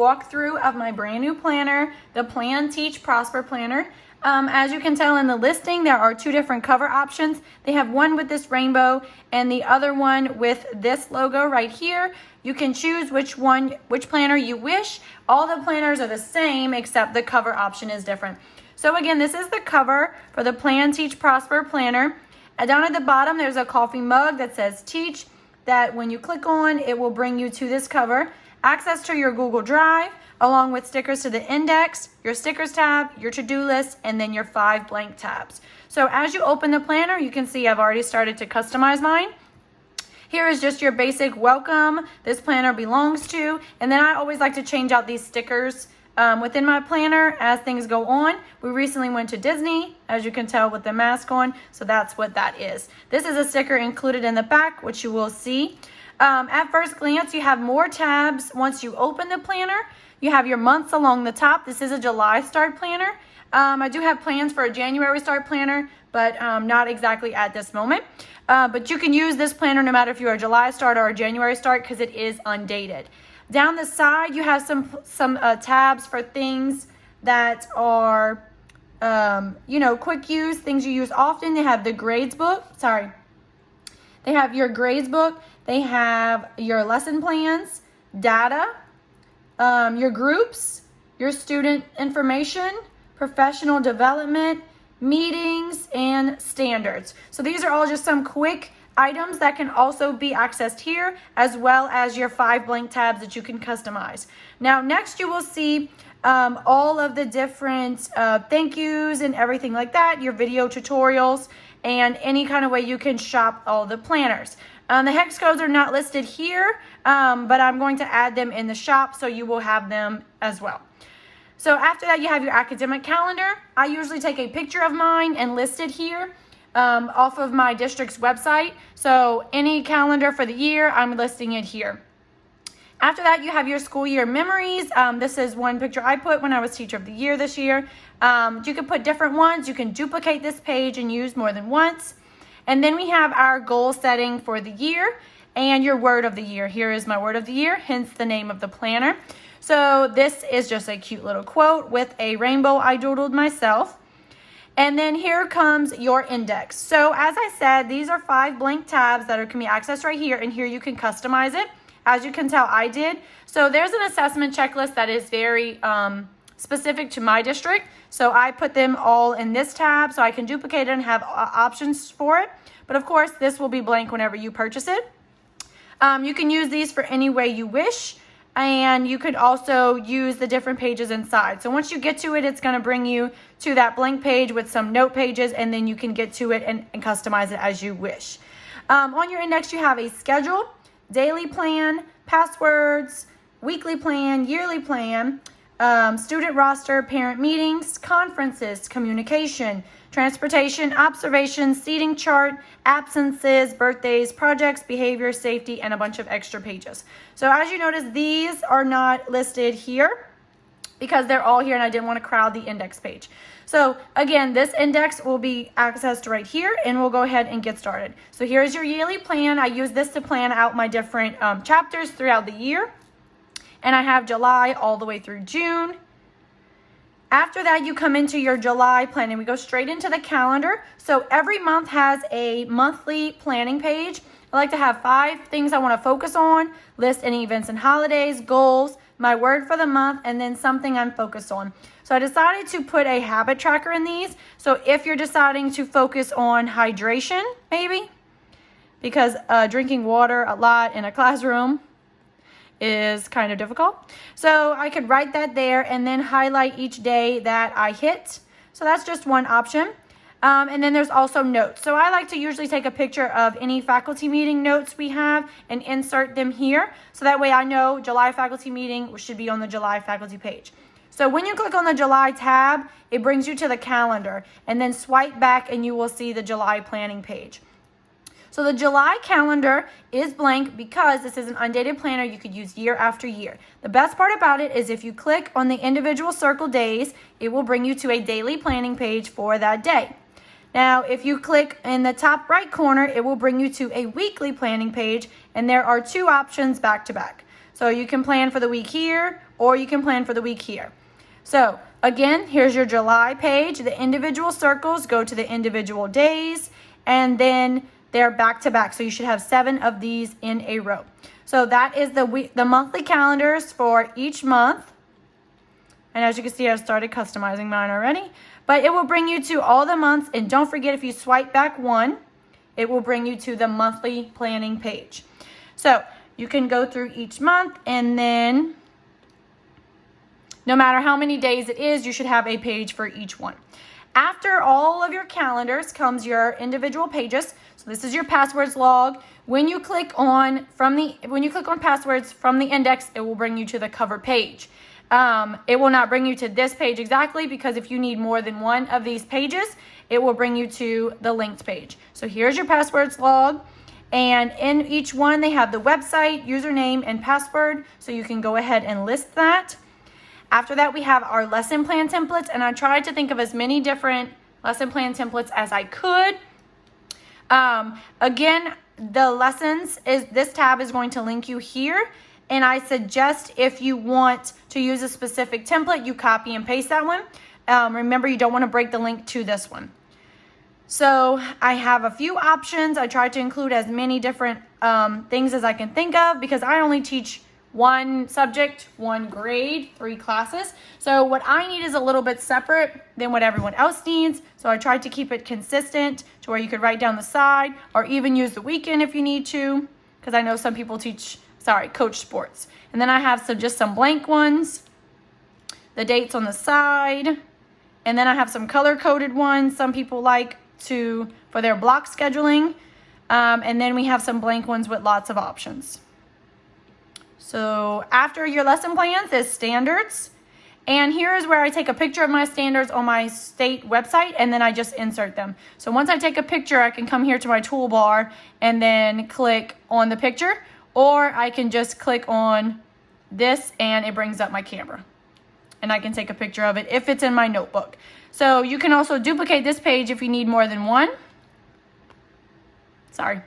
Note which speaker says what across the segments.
Speaker 1: walkthrough of my brand new planner, the Plan, Teach, Prosper Planner. As you can tell in the listing, there are two different cover options. They have one with this rainbow and the other one with this logo right here. You can choose which planner you wish. All the planners are the same except the cover option is different. So again, this is the cover for the Plan, Teach, Prosper Planner. And down at the bottom, there's a coffee mug that says Teach, that when you click on, it will bring you to this cover. Access to your Google Drive, along with stickers to the index, your stickers tab, your to-do list, and then your 5 blank tabs. So as you open the planner, you can see I've already started to customize mine. Here is just your basic welcome, this planner belongs to, and then I always like to change out these stickers within my planner as things go on. We recently went to Disney, as you can tell with the mask on, so that's what that is. This is a sticker included in the back, which you will see. At first glance, you have more tabs. Once you open the planner, you have your months along the top. This is a July start planner. I do have plans for a January start planner, but not exactly at this moment. But you can use this planner no matter if you're a July start or a January start because it is undated. Down the side, you have some tabs for things that are, quick use, things you use often. They have the Gradebook. They have your Gradebook. They have your lesson plans, data, your groups, your student information, professional development, meetings, and standards. So these are all just some quick items that can also be accessed here, as well as your 5 blank tabs that you can customize. Now, next you will see all of the different thank yous and everything like that, your video tutorials, and any kind of way you can shop all the planners. The hex codes are not listed here, but I'm going to add them in the shop, so you will have them as well. So after that, you have your academic calendar. I usually take a picture of mine and list it here off of my district's website. So any calendar for the year, I'm listing it here. After that, you have your school year memories. This is one picture I put when I was teacher of the year this year. You can put different ones. You can duplicate this page and use more than once. And then we have our goal setting for the year and your word of the year. Here is my word of the year, hence the name of the planner. So this is just a cute little quote with a rainbow I doodled myself. And then here comes your index. So as I said, these are 5 blank tabs that can be accessed right here, and here you can customize it. As you can tell, I did. So there's an assessment checklist that is very specific to my district. So I put them all in this tab so I can duplicate it and have options for it. But of course, this will be blank whenever you purchase it. You can use these for any way you wish. And you could also use the different pages inside. So once you get to it, it's going to bring you to that blank page with some note pages, and then you can get to it and customize it as you wish. On your index, you have a schedule, daily plan, passwords, weekly plan, yearly plan, student roster, parent meetings, conferences, communication, transportation, observations, seating chart, absences, birthdays, projects, behavior, safety, and a bunch of extra pages. So as you notice, these are not listed here because they're all here and I didn't want to crowd the index page. So again, this index will be accessed right here, and we'll go ahead and get started. So here's your yearly plan. I use this to plan out my different chapters throughout the year. And I have July all the way through June. After that, you come into your July planning. We go straight into the calendar. So every month has a monthly planning page. I like to have 5 things I want to focus on, list any events and holidays, goals, my word for the month, and then something I'm focused on. So I decided to put a habit tracker in these. So if you're deciding to focus on hydration, maybe, because drinking water a lot in a classroom is kind of difficult. So I could write that there and then highlight each day that I hit. So that's just one option. And then there's also notes. So I like to usually take a picture of any faculty meeting notes we have and insert them here. So that way I know July faculty meeting should be on the July faculty page. So when you click on the July tab, it brings you to the calendar, and then swipe back and you will see the July planning page. So the July calendar is blank because this is an undated planner you could use year after year. The best part about it is if you click on the individual circle days, it will bring you to a daily planning page for that day. Now, if you click in the top right corner, it will bring you to a weekly planning page, and there are 2 options back to back. So you can plan for the week here, or you can plan for the week here. So again, here's your July page. The individual circles go to the individual days, and then they're back to back. So you should have 7 of these in a row. So that is the monthly calendars for each month. And as you can see, I've started customizing mine already. But it will bring you to all the months. And don't forget, if you swipe back 1, it will bring you to the monthly planning page. So you can go through each month, and then no matter how many days it is, you should have a page for each one. After all of your calendars comes your individual pages. So this is your passwords log. When you click on passwords from the index, it will bring you to the cover page. It will not bring you to this page exactly, because if you need more than one of these pages, it will bring you to the linked page. So here's your passwords log. And in each one, they have the website, username, and password. So you can go ahead and list that. After that, we have our lesson plan templates. And I tried to think of as many different lesson plan templates as I could. Again, the lessons, this tab is going to link you here. And I suggest if you want to use a specific template, you copy and paste that one. Remember, you don't want to break the link to this one. So I have a few options. I tried to include as many different things as I can think of, because I only teach 1 subject, 1 grade, 3 classes. So what I need is a little bit separate than what everyone else needs. So I tried to keep it consistent to where you could write down the side, or even use the weekend if you need to, because I know some people coach sports. And then I have just some blank ones, the dates on the side, and then I have some color-coded ones some people like for their block scheduling. And then we have some blank ones with lots of options. So after your lesson plans is standards. And here is where I take a picture of my standards on my state website, and then I just insert them. So once I take a picture, I can come here to my toolbar and then click on the picture, or I can just click on this and it brings up my camera. And I can take a picture of it if it's in my notebook. So you can also duplicate this page if you need more than one. Sorry.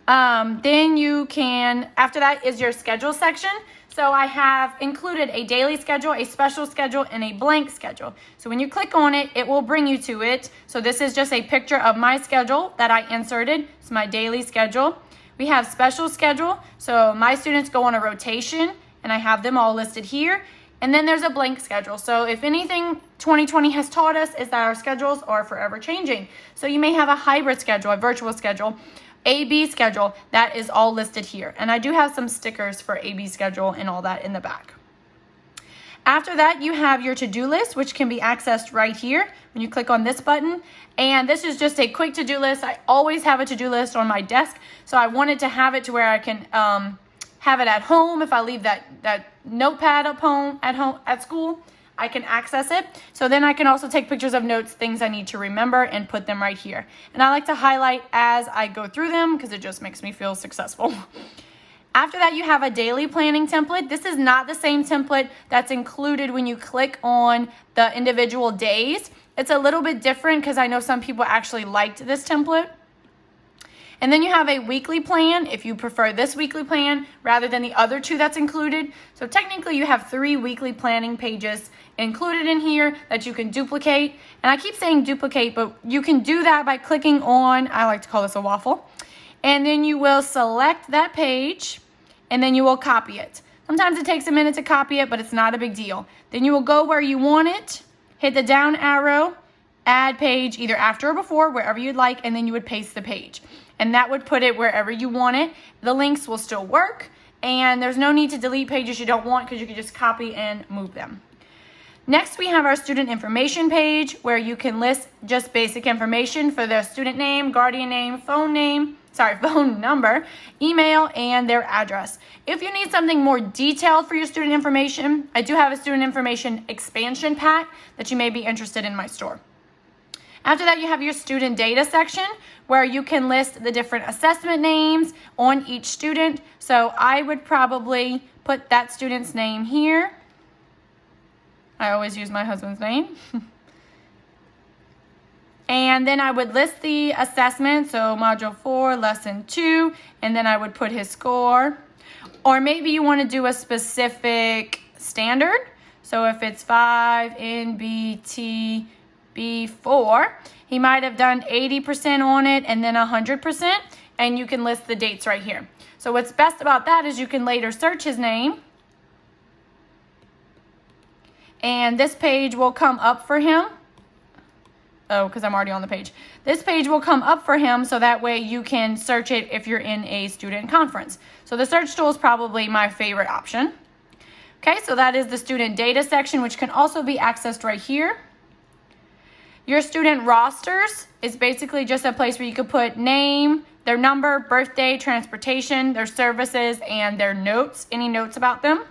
Speaker 1: Then you can, after that is your schedule section. So I have included a daily schedule, a special schedule, and a blank schedule. So when you click on it, it will bring you to it. So this is just a picture of my schedule that I inserted. It's my daily schedule. We have special schedule. So my students go on a rotation, and I have them all listed here. And then there's a blank schedule. So if anything 2020 has taught us is that our schedules are forever changing. So you may have a hybrid schedule, a virtual schedule, AB schedule, that is all listed here. And I do have some stickers for AB schedule and all that in the back. After that, you have your to-do list, which can be accessed right here when you click on this button. And this is just a quick to-do list. I always have a to-do list on my desk. So I wanted to have it to where I can have it at home. If I leave that notepad at school, I can access it. So then I can also take pictures of notes, things I need to remember, and put them right here. And I like to highlight as I go through them because it just makes me feel successful. After that, you have a daily planning template. This is not the same template that's included when you click on the individual days. It's a little bit different because I know some people actually liked this template. And then you have a weekly plan if you prefer this weekly plan rather than the other two that's included. So technically you have 3 weekly planning pages included in here that you can duplicate. And I keep saying duplicate, but you can do that by clicking on, I like to call this a waffle. And then you will select that page and then you will copy it. Sometimes it takes a minute to copy it, but it's not a big deal. Then you will go where you want it, hit the down arrow, add page either after or before, wherever you'd like, and then you would paste the page. And that would put it wherever you want it. The links will still work, and there's no need to delete pages you don't want because you can just copy and move them. Next, we have our student information page where you can list just basic information for their student name, guardian name, phone number, email, and their address. If you need something more detailed for your student information, I do have a student information expansion pack that you may be interested in my store. After that, you have your student data section where you can list the different assessment names on each student. So I would probably put that student's name here. I always use my husband's name. And then I would list the assessment, so Module 4, Lesson 2, and then I would put his score. Or maybe you want to do a specific standard. So if it's 5 NBT B4, he might have done 80% on it and then 100%, and you can list the dates right here. So what's best about that is you can later search his name, and this page will come up for him. Oh, because I'm already on the page. This page will come up for him, so that way you can search it if you're in a student conference. So the search tool is probably my favorite option. Okay, so that is the student data section, which can also be accessed right here. Your student rosters is basically just a place where you could put name, their number, birthday, transportation, their services, and their notes, any notes about them.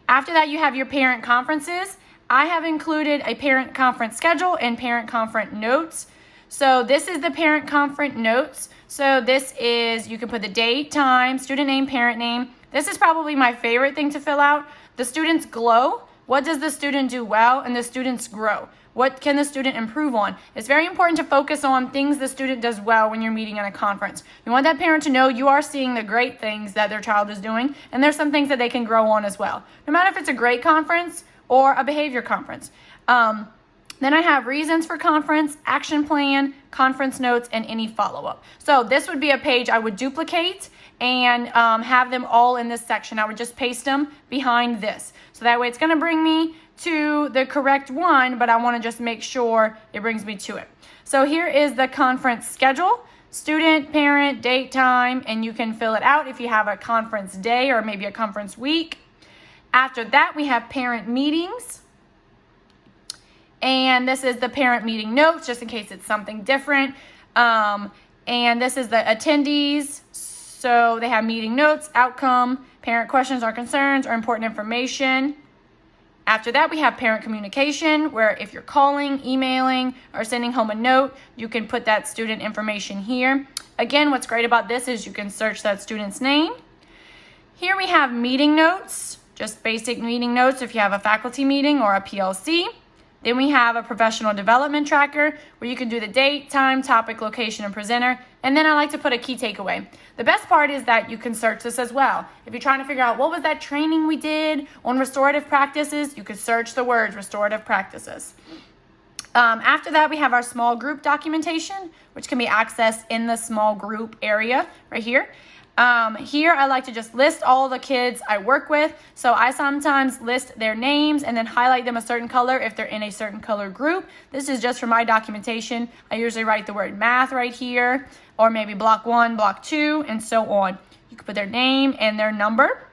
Speaker 1: After that, you have your parent conferences. I have included a parent conference schedule and parent conference notes. So this is the parent conference notes. So this is, you can put the date, time, student name, parent name. This is probably my favorite thing to fill out. The students glow. What does the student do well? And the students grow. What can the student improve on? It's very important to focus on things the student does well when you're meeting in a conference. You want that parent to know you are seeing the great things that their child is doing, and there's some things that they can grow on as well. No matter if it's a grade conference or a behavior conference. Then I have reasons for conference, action plan, conference notes, and any follow-up. So this would be a page I would duplicate and have them all in this section. I would just paste them behind this. So that way it's gonna bring me to the correct one, but I wanna just make sure it brings me to it. So here is the conference schedule, student, parent, date, time, and you can fill it out if you have a conference day or maybe a conference week. After that, we have parent meetings. And this is the parent meeting notes, just in case it's something different. And this is the attendees. So they have meeting notes, outcome, parent questions or concerns, or important information. After that, we have parent communication, where if you're calling, emailing, or sending home a note, you can put that student information here. Again, what's great about this is you can search that student's name. Here we have meeting notes, just basic meeting notes if you have a faculty meeting or a PLC. Then we have a professional development tracker where you can do the date, time, topic, location, and presenter. And then I like to put a key takeaway. The best part is that you can search this as well. If you're trying to figure out what was that training we did on restorative practices, you could search the words restorative practices. After that, we have our small group documentation, which can be accessed in the small group area right here. Here I like to just list all the kids I work with. So I sometimes list their names and then highlight them a certain color if they're in a certain color group. This is just for my documentation. I usually write the word math right here, or maybe block 1, block 2, and so on. You can put their name and their number.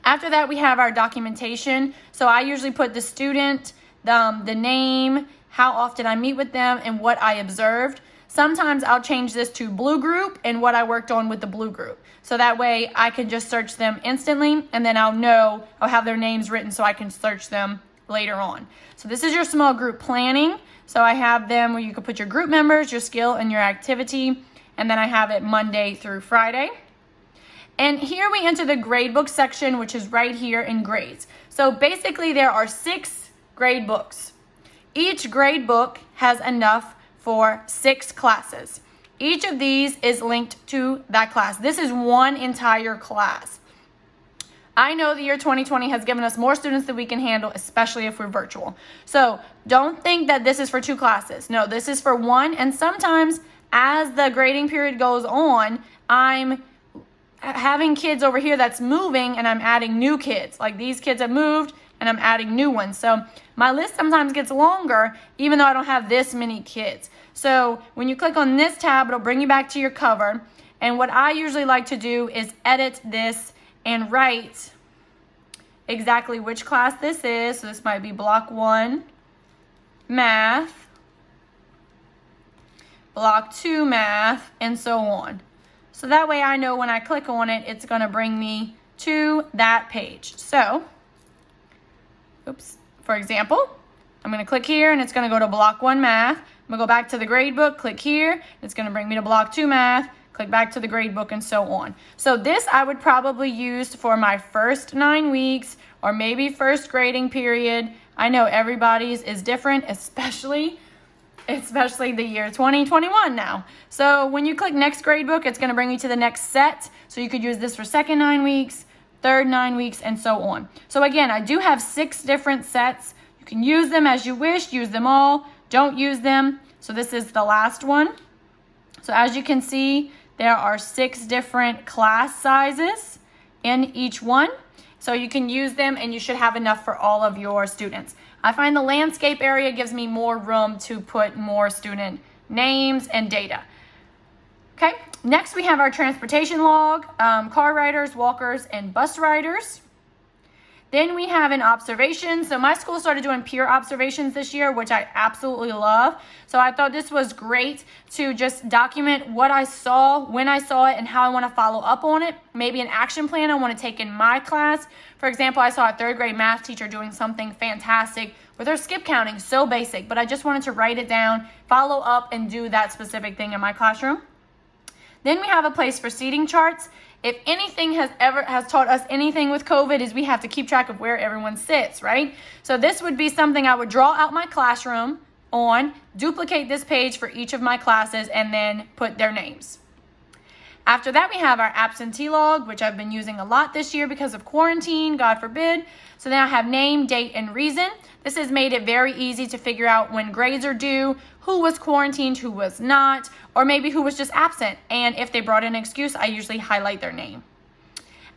Speaker 1: After that, we have our documentation. So I usually put the student, the name, how often I meet with them, and what I observed. Sometimes I'll change this to blue group and what I worked on with the blue group. So that way I can just search them instantly, and then I'll have their names written so I can search them later on. So this is your small group planning. So I have them where you can put your group members, your skill, and your activity. And then I have it Monday through Friday. And here we enter the gradebook section, which is right here in grades. So basically there are 6 grade books. Each grade book has enough for 6 classes. Each of these is linked to that class. This is one entire class. I know the year 2020 has given us more students than we can handle, especially if we're virtual. So don't think that this is for 2 classes. No, this is for 1. And sometimes as the grading period goes on, I'm having kids over here that's moving and I'm adding new kids. Like these kids have moved and I'm adding new ones. So my list sometimes gets longer even though I don't have this many kids. So when you click on this tab, it'll bring you back to your cover. And what I usually like to do is edit this and write exactly which class this is. So this might be block 1, math, block 2, math, and so on. So that way I know when I click on it, it's gonna bring me to that page. So, for example, I'm gonna click here and it's gonna go to block 1 math. I'm gonna go back to the grade book, click here, it's gonna bring me to block 2 math, click back to the grade book, and so on. So this I would probably use for my first 9 weeks or maybe first grading period. I know everybody's is different, especially especially the year 2021 now. So when you click next gradebook, it's going to bring you to the next set. So you could use this for second 9 weeks, third 9 weeks, and so on. So again, I do have 6 different sets. You can use them as you wish, use them all, don't use them. So this is the last one. So as you can see, there are 6 different class sizes in each one. So you can use them and you should have enough for all of your students. I find the landscape area gives me more room to put more student names and data. Okay, next we have our transportation log, car riders, walkers, and bus riders. Then we have an observation. So my school started doing peer observations this year, which I absolutely love. So I thought this was great to just document what I saw, when I saw it, and how I want to follow up on it. Maybe an action plan I want to take in my class. For example, I saw a 3rd grade math teacher doing something fantastic with her skip counting, so basic, but I just wanted to write it down, follow up, and do that specific thing in my classroom. Then we have a place for seating charts. If anything has taught us anything with COVID is we have to keep track of where everyone sits, right? So this would be something I would draw out my classroom on, duplicate this page for each of my classes, and then put their names. After that, we have our absentee log, which I've been using a lot this year because of quarantine, God forbid. So then I have name, date, and reason. This has made it very easy to figure out when grades are due, who was quarantined, who was not, or maybe who was just absent. And if they brought an excuse, I usually highlight their name.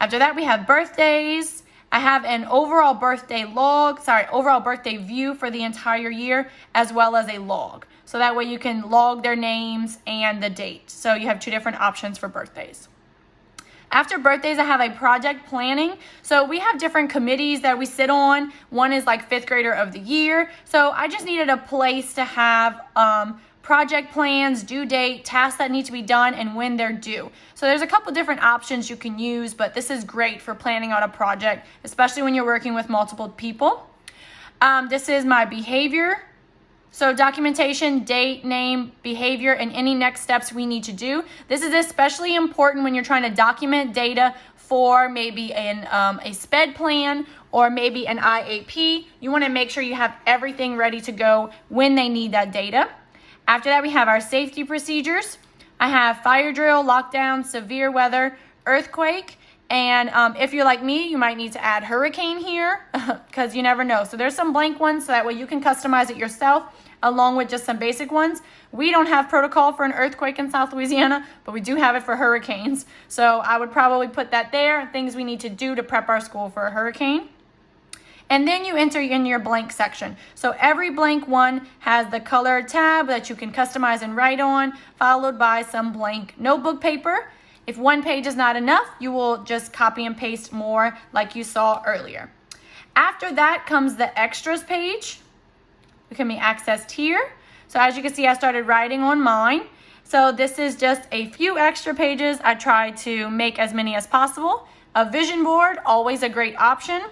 Speaker 1: After that, we have birthdays. I have an overall birthday view for the entire year, as well as a log. So that way you can log their names and the date. So you have 2 different options for birthdays. After birthdays, I have a project planning. So we have different committees that we sit on. One is like 5th grader of the year. So I just needed a place to have project plans, due date, tasks that need to be done, and when they're due. So there's a couple different options you can use, but this is great for planning out a project, especially when you're working with multiple people. This is my behavior. So documentation, date, name, behavior, and any next steps we need to do. This is especially important when you're trying to document data for maybe a SPED plan or maybe an IAP. You want to make sure you have everything ready to go when they need that data. After that, we have our safety procedures. I have fire drill, lockdown, severe weather, earthquake, and if you're like me, you might need to add hurricane here because you never know. So there's some blank ones so that way you can customize it yourself along with just some basic ones. We don't have protocol for an earthquake in South Louisiana, but we do have it for hurricanes. So I would probably put that there, things we need to do to prep our school for a hurricane. And then you enter in your blank section. So every blank one has the color tab that you can customize and write on, followed by some blank notebook paper. If one page is not enough, you will just copy and paste more like you saw earlier. After that comes the extras page. It can be accessed here. So as you can see, I started writing on mine. So this is just a few extra pages. I try to make as many as possible. A vision board, always a great option.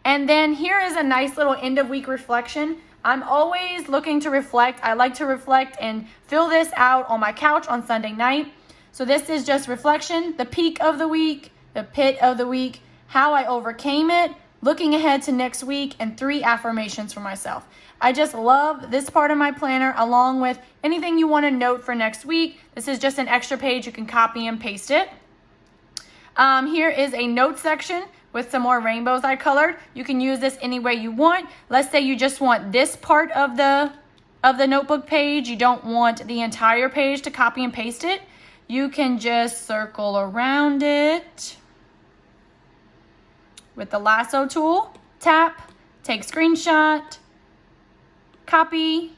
Speaker 1: And then here is a nice little end of week reflection. I'm always looking to reflect. I like to reflect and fill this out on my couch on Sunday night. So this is just reflection, the peak of the week, the pit of the week, how I overcame it, looking ahead to next week, and 3 affirmations for myself. I just love this part of my planner along with anything you want to note for next week. This is just an extra page. You can copy and paste it. Here is a note section with some more rainbows I colored. You can use this any way you want. Let's say you just want this part of the notebook page. You don't want the entire page to copy and paste it. You can just circle around it with the lasso tool. Tap, take screenshot, copy,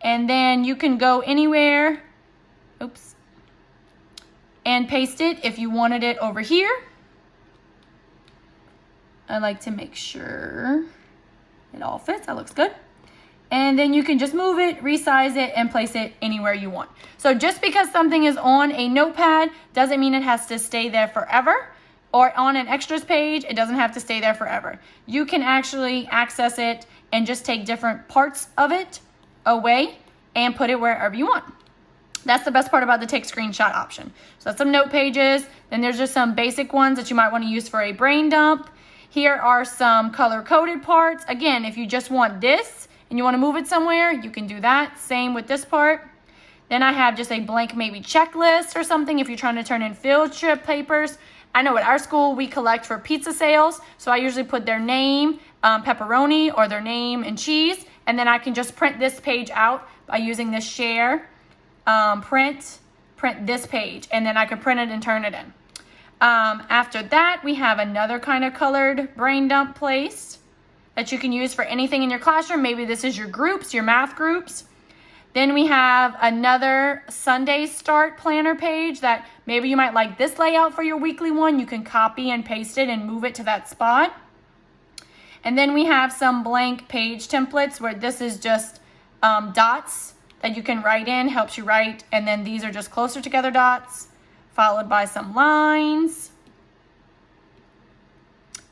Speaker 1: and then you can go anywhere, and paste it if you wanted it over here. I like to make sure it all fits. That looks good. And then you can just move it, resize it, and place it anywhere you want. So just because something is on a notepad doesn't mean it has to stay there forever. Or on an extras page, it doesn't have to stay there forever. You can actually access it and just take different parts of it away and put it wherever you want. That's the best part about the take screenshot option. So that's some note pages. Then there's just some basic ones that you might want to use for a brain dump. Here are some color-coded parts. Again, if you just want this and you want to move it somewhere, you can do that. Same with this part. Then I have just a blank maybe checklist or something if you're trying to turn in field trip papers. I know at our school we collect for pizza sales, so I usually put their name, pepperoni, or their name and cheese, and then I can just print this page out by using this share, print this page, and then I can print it and turn it in. After that, we have another kind of colored brain dump place that you can use for anything in your classroom. Maybe this is your groups, your math groups. Then we have another Sunday start planner page that maybe you might like this layout for your weekly one. You can copy and paste it and move it to that spot. And then we have some blank page templates where this is just dots that you can write in, helps you write. And then these are just closer together dots, followed by some lines.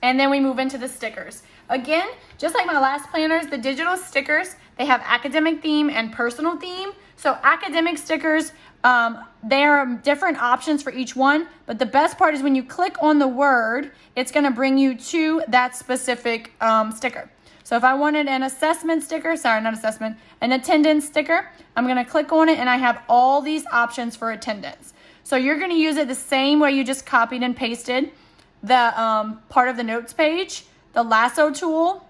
Speaker 1: And then we move into the stickers. Again, just like my last planners, the digital stickers, they have academic theme and personal theme. So academic stickers, there are different options for each one, but the best part is when you click on the word, it's gonna bring you to that specific sticker. So if I wanted an assessment sticker, sorry, not assessment, an attendance sticker, I'm gonna click on it and I have all these options for attendance. So you're gonna use it the same way you just copied and pasted the part of the notes page, the lasso tool,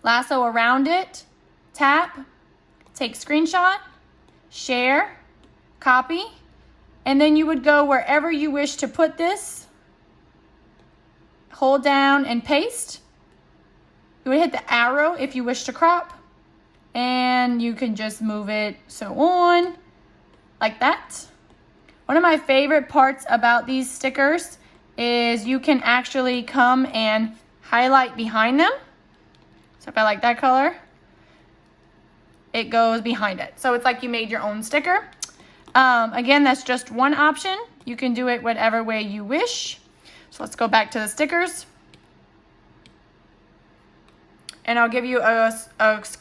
Speaker 1: lasso around it, tap, take screenshot, share, copy, and then you would go wherever you wish to put this, hold down and paste. You would hit the arrow if you wish to crop, and you can just move it so on, like that. One of my favorite parts about these stickers is you can actually come and highlight behind them. So if I like that color, it goes behind it. So it's like you made your own sticker. Again, that's just one option. You can do it whatever way you wish. So let's go back to the stickers. And I'll give you a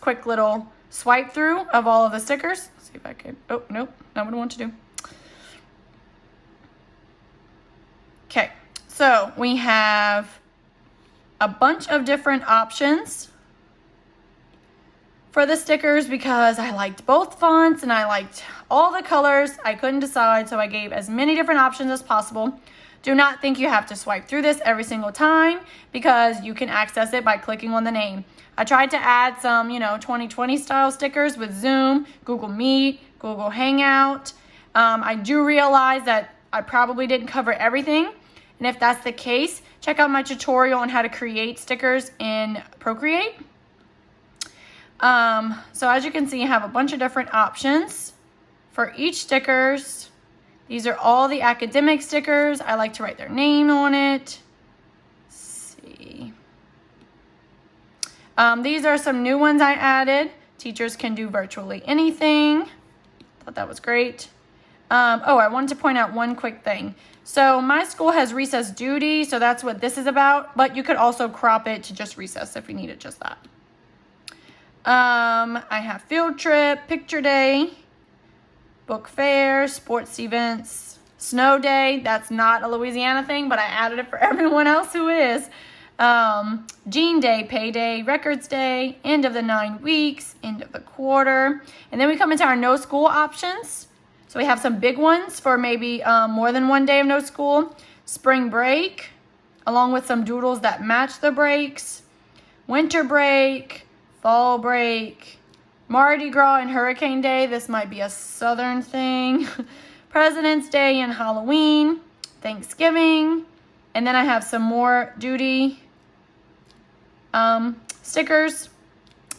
Speaker 1: quick little swipe through of all of the stickers. Let's see if I could, oh, nope, not what I want to do. Okay, so we have a bunch of different options for the stickers because I liked both fonts and I liked all the colors. I couldn't decide, so I gave as many different options as possible. Do not think you have to swipe through this every single time because you can access it by clicking on the name. I tried to add some, 2020 style stickers with Zoom, Google Meet, Google Hangout. I do realize that I probably didn't cover everything. And if that's the case, check out my tutorial on how to create stickers in Procreate. So as you can see, you have a bunch of different options for each stickers. These are all the academic stickers. I like to write their name on it. Let's see. These are some new ones I added. Teachers can do virtually anything. Thought that was great. Oh, I wanted to point out one quick thing. So my school has recess duty, so that's what this is about, but you could also crop it to just recess if you needed just that. I have field trip, picture day, book fair, sports events, snow day. That's not a Louisiana thing, but I added it for everyone else who is. Gene day, payday, records day, end of the 9 weeks, end of the quarter. And then we come into our no school options. So we have some big ones for maybe more than one day of no school. Spring break, along with some doodles that match the breaks. Winter break, fall break, Mardi Gras and Hurricane Day. This might be a southern thing. President's Day and Halloween, Thanksgiving. And then I have some more duty stickers.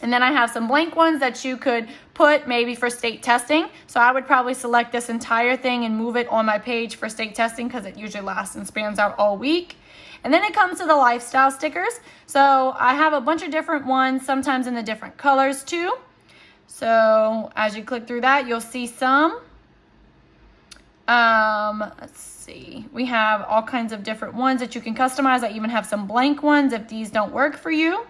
Speaker 1: And then I have some blank ones that you could put maybe for state testing. So I would probably select this entire thing and move it on my page for state testing because it usually lasts and spans out all week. And then it comes to the lifestyle stickers. So I have a bunch of different ones, sometimes in the different colors too. So as you click through that, you'll see some. Let's see. We have all kinds of different ones that you can customize. I even have some blank ones if these don't work for you.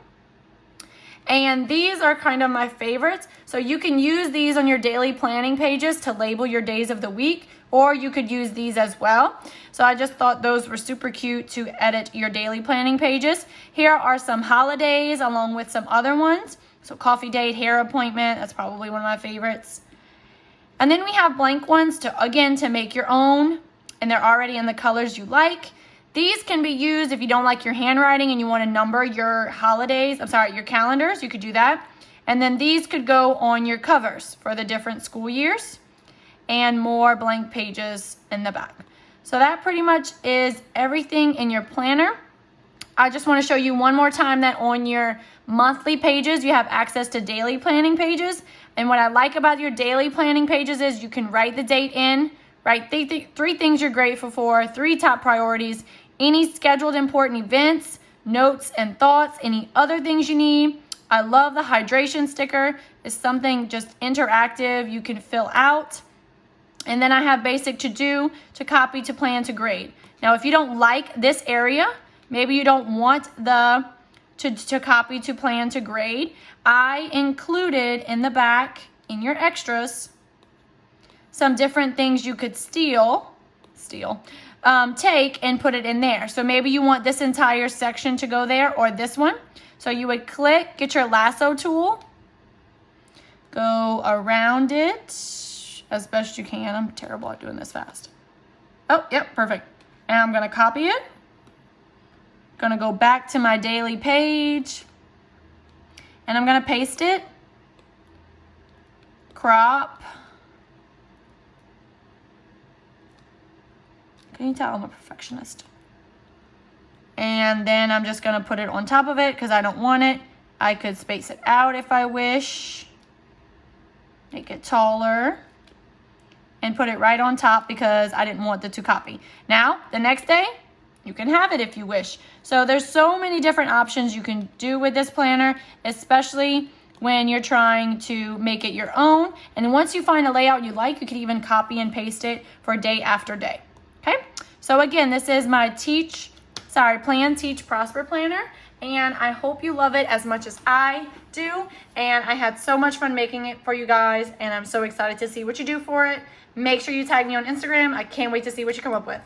Speaker 1: And these are kind of my favorites. So you can use these on your daily planning pages to label your days of the week, or you could use these as well. So I just thought those were super cute to edit your daily planning pages. Here are some holidays along with some other ones. So coffee date, hair appointment, that's probably one of my favorites. And then we have blank ones to make your own, and they're already in the colors you like. These can be used if you don't like your handwriting and you want to number your your calendars, you could do that. And then these could go on your covers for the different school years, and more blank pages in the back. So that pretty much is everything in your planner. I just want to show you one more time that on your monthly pages, you have access to daily planning pages. And what I like about your daily planning pages is you can write the date in, write three things you're grateful for, 3 top priorities, any scheduled important events, notes and thoughts, any other things you need. I love the hydration sticker. It's something just interactive you can fill out. And then I have basic to do, to copy, to plan, to grade. Now, if you don't like this area, maybe you don't want to copy, to plan, to grade, I included in the back, in your extras, some different things you could take and put it in there. So maybe you want this entire section to go there, or this one. So you would get your lasso tool, go around it as best you can. I'm terrible at doing this fast. Oh, yep, perfect. And I'm gonna copy it. Gonna go back to my daily page, and I'm gonna paste it, crop. Can you tell I'm a perfectionist? And then I'm just gonna put it on top of it because I don't want it. I could space it out if I wish, make it taller, and put it right on top because I didn't want the to copy. Now, the next day, you can have it if you wish. So there's so many different options you can do with this planner, especially when you're trying to make it your own. And once you find a layout you like, you can even copy and paste it for day after day. Okay? So again, this is my Plan, Teach, Prosper planner. And I hope you love it as much as I do. And I had so much fun making it for you guys. And I'm so excited to see what you do for it. Make sure you tag me on Instagram. I can't wait to see what you come up with.